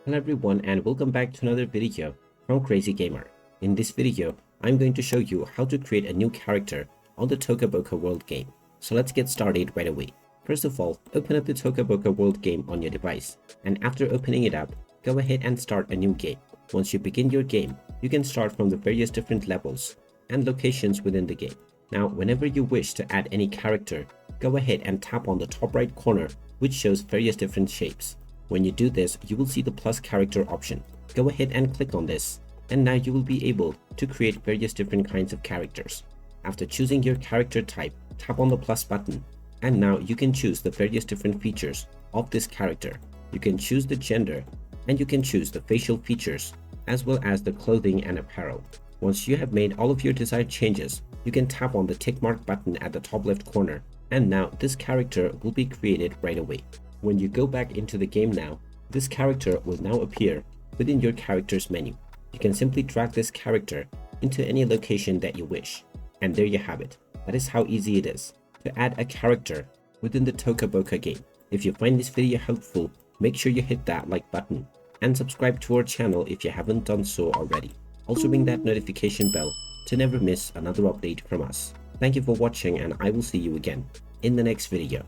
Hello everyone and welcome back to another video from Crazy Gamer. In this video, I'm going to show you how to create a new character on the Toca Boca World game. So let's get started right away. First of all, open up the Toca Boca World game on your device, and after opening it up, go ahead and start a new game. Once you begin your game, you can start from the various different levels and locations within the game. Now, whenever you wish to add any character, go ahead and tap on the top right corner, which shows various different shapes. When you do this, you will see the plus character option. Go ahead and click on this, and now you will be able to create various different kinds of characters. After choosing your character type, tap on the plus button, and now you can choose the various different features of this character. You can choose the gender, and you can choose the facial features, as well as the clothing and apparel. Once you have made all of your desired changes, you can tap on the tick mark button at the top left corner, and now this character will be created right away. When you go back into the game now, this character will now appear within your characters menu. You can simply drag this character into any location that you wish. And there you have it. That is how easy it is to add a character within the Toca Boca game. If you find this video helpful, make sure you hit that like button and subscribe to our channel if you haven't done so already. Also ring that notification bell to never miss another update from us. Thank you for watching, and I will see you again in the next video.